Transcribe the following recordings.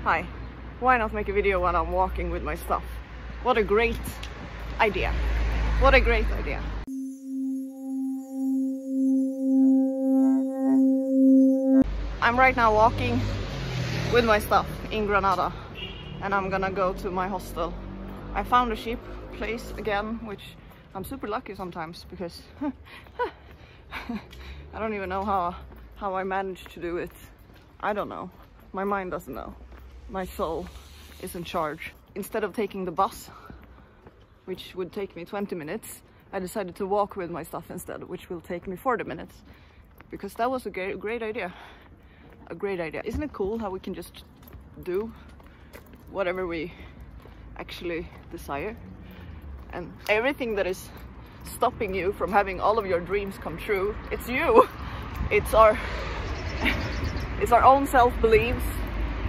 Hi, why not make a video when I'm walking with my stuff? What a great idea. What a great idea. I'm right now walking with my stuff in Granada and I'm gonna go to my hostel. I found a cheap place again, which I'm super lucky sometimes because I don't even know how I managed to do it. I don't know. My mind doesn't know. My soul is in charge. Instead of taking the bus, which would take me 20 minutes, I decided to walk with my stuff instead, which will take me 40 minutes. Because that was a great idea. A great idea. Isn't it cool how we can just do whatever we actually desire? And everything that is stopping you from having all of your dreams come true, it's you. It's our own self-beliefs,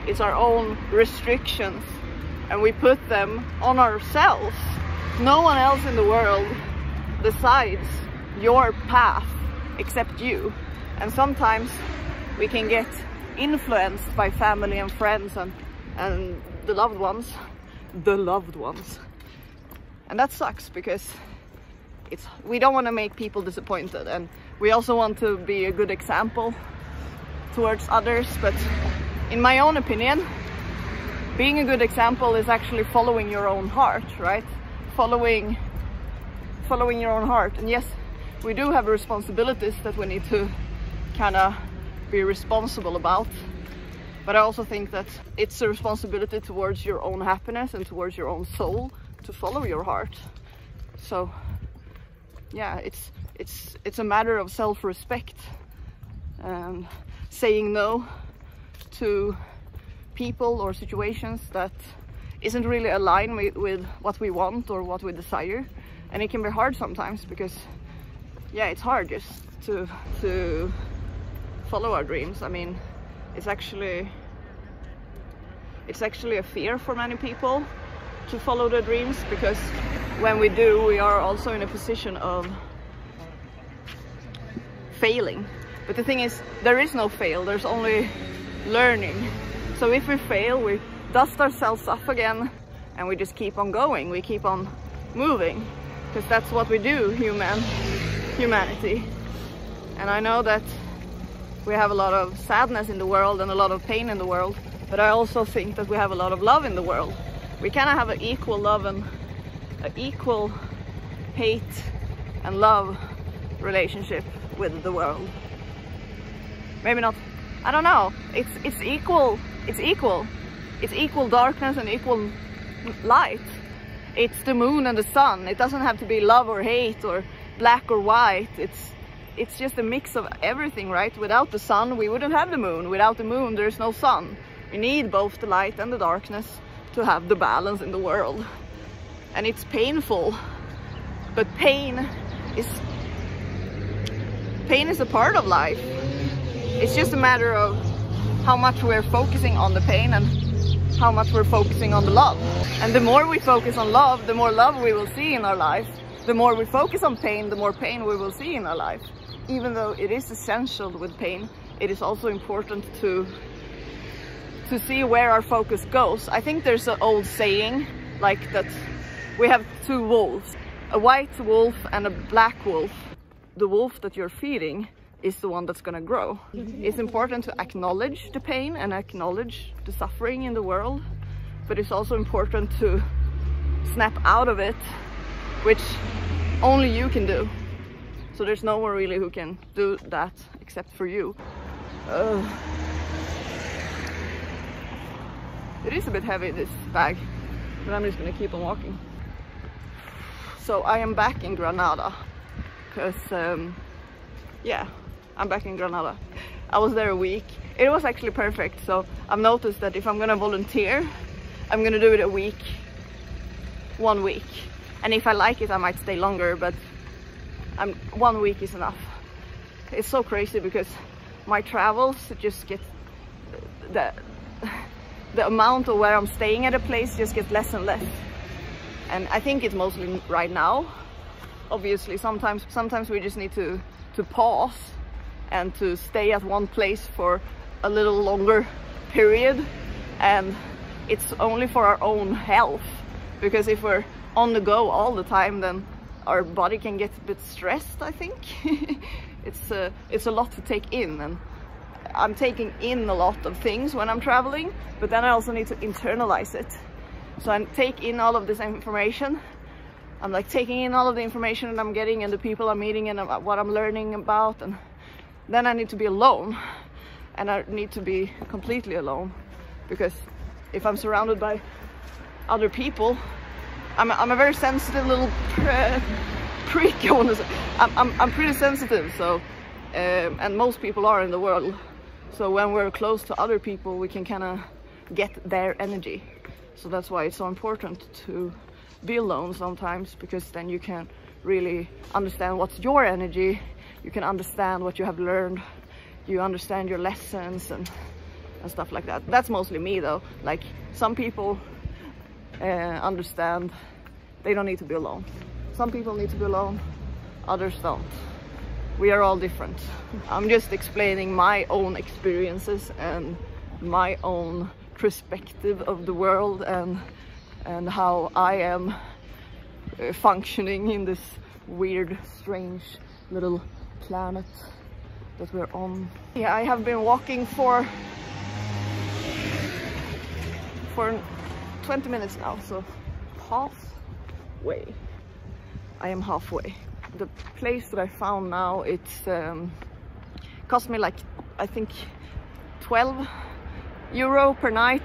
it's our own restrictions, and we put them on ourselves. No one else in the world decides your path except you. And sometimes we can get influenced by family and friends and the loved ones. And that sucks because we don't want to make people disappointed, and we also want to be a good example towards others. But in my own opinion, being a good example is actually following your own heart, right? Following your own heart. And yes, we do have responsibilities that we need to kind of be responsible about, but I also think that it's a responsibility towards your own happiness and towards your own soul to follow your heart. So yeah, it's a matter of self-respect and saying no to people or situations that isn't really aligned with what we want or what we desire. And it can be hard sometimes because yeah, it's hard just to follow our dreams. I mean, it's actually a fear for many people to follow their dreams, because when we do, we are also in a position of failing. But the thing is, there is no fail, there's only learning. So if we fail, we dust ourselves off again and we just keep on going, we keep on moving, because that's what we do, humanity. And I know that we have a lot of sadness in the world and a lot of pain in the world, but I also think that we have a lot of love in the world. We kind of have an equal love and an equal hate and love relationship with the world. Maybe not, I don't know. It's equal. It's equal darkness and equal light. It's the moon and the sun. It doesn't have to be love or hate or black or white. It's just a mix of everything, right? Without the sun, we wouldn't have the moon. Without the moon, there's no sun. We need both the light and the darkness to have the balance in the world. And it's painful, but pain is a part of life. It's just a matter of how much we're focusing on the pain and how much we're focusing on the love. And the more we focus on love, the more love we will see in our life. The more we focus on pain, the more pain we will see in our life. Even though it is essential with pain, it is also important to see where our focus goes. I think there's an old saying like that we have two wolves, a white wolf and a black wolf. The wolf that you're feeding is the one that's gonna grow. It's important to acknowledge the pain and acknowledge the suffering in the world, but it's also important to snap out of it, which only you can do. So there's no one really who can do that except for you. It is a bit heavy, this bag, but I'm just gonna keep on walking. So I am back in Granada, because yeah, I'm back in Granada. I was there a week. It was actually perfect. So I've noticed that if I'm gonna volunteer, I'm gonna do it a week, 1 week. And if I like it, I might stay longer, but 1 week is enough. It's so crazy because my travels just get, the amount of where I'm staying at a place just gets less and less. And I think it's mostly right now. Obviously, sometimes we just need to pause and to stay at one place for a little longer period and it's only for our own health, because if we're on the go all the time, then our body can get a bit stressed, I think. It's a lot to take in, and I'm taking in a lot of things when I'm traveling, but then I also need to internalize it. So I take in all of this information. I'm like taking in all of the information that I'm getting and the people I'm meeting and what I'm learning about, and then I need to be alone, and I need to be completely alone, because if I'm surrounded by other people, I'm a very sensitive little freak. I want to say I'm pretty sensitive, so and most people are in the world. So when we're close to other people, we can kind of get their energy. So that's why it's so important to be alone sometimes, because then you can really understand what's your energy. You can understand what you have learned. You understand your lessons and stuff like that. That's mostly me though. Like some people understand they don't need to be alone. Some people need to be alone, others don't. We are all different. I'm just explaining my own experiences and my own perspective of the world, and how I am functioning in this weird, strange little planet that we're on. Yeah, I have been walking for 20 minutes now, so halfway. I am halfway. The place that I found now, it's cost me like, I think, 12 euro per night.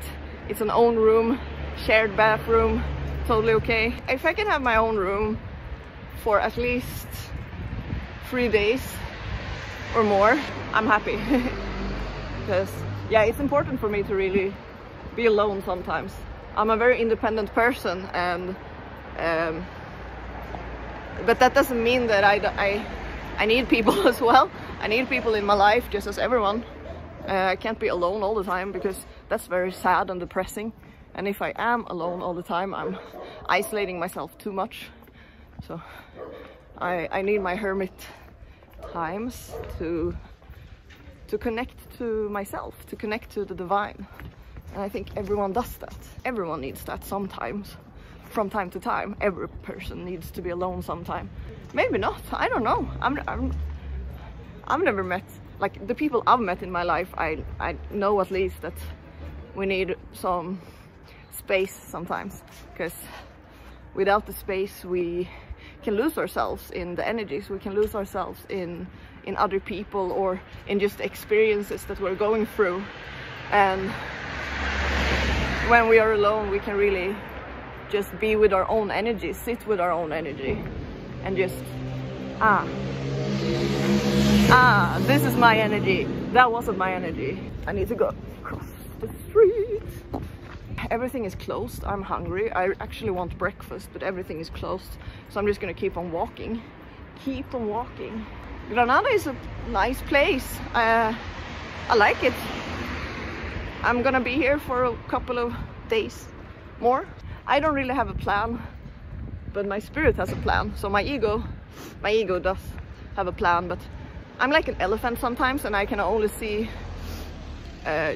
It's an own room, shared bathroom, totally okay. If I can have my own room for at least 3 days or more, I'm happy. Because yeah, it's important for me to really be alone sometimes. I'm a very independent person, and but that doesn't mean that I need people as well. I need people in my life just as everyone. I can't be alone all the time, because that's very sad and depressing. And if I am alone all the time, I'm isolating myself too much. So I need my hermit times to connect to myself, to connect to the divine. And I think everyone does that. Everyone needs that sometimes. From time to time, every person needs to be alone sometime. Maybe not, I don't know. I've never met, like the people I've met in my life, I know at least that we need some space sometimes, because without the space we can lose ourselves in the energies, we can lose ourselves in other people, or in just experiences that we're going through. And when we are alone, we can really just be with our own energy, sit with our own energy, and just this is my energy, that wasn't my energy. I need to go across the street. Everything is closed. I'm hungry. I actually want breakfast, but everything is closed, so I'm just gonna keep on walking. Granada is a nice place. I like it. I'm gonna be here for a couple of days more. I don't really have a plan, but my spirit has a plan. So my ego does have a plan, but I'm like an elephant sometimes, and I can only see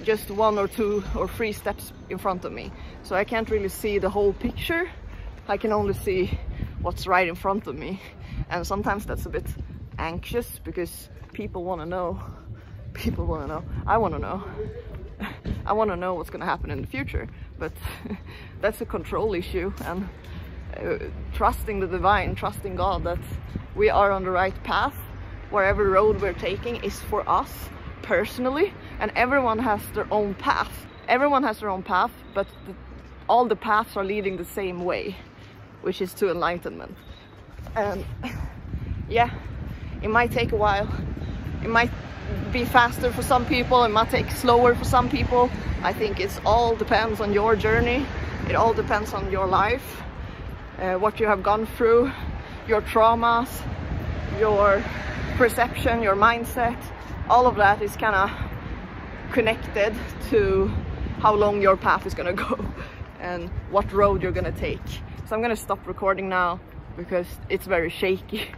just 1 or 2 or 3 steps in front of me. So I can't really see the whole picture. I can only see what's right in front of me. And sometimes that's a bit anxious, because people want to know. I want to know. I want to know what's going to happen in the future, but that's a control issue. And trusting the divine, trusting God that we are on the right path. Wherever road we're taking is for us personally, and everyone has their own path. Everyone has their own path, but all the paths are leading the same way, which is to enlightenment. And yeah, it might take a while. It might be faster for some people, it might take slower for some people. I think it all depends on your journey. It all depends on your life, what you have gone through, your traumas, your perception, your mindset. All of that is kind of connected to how long your path is gonna go and what road you're gonna take. So I'm gonna stop recording now because it's very shaky.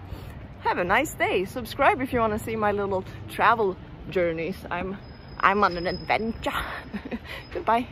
Have a nice day. Subscribe if you want to see my little travel journeys. I'm on an adventure. Goodbye.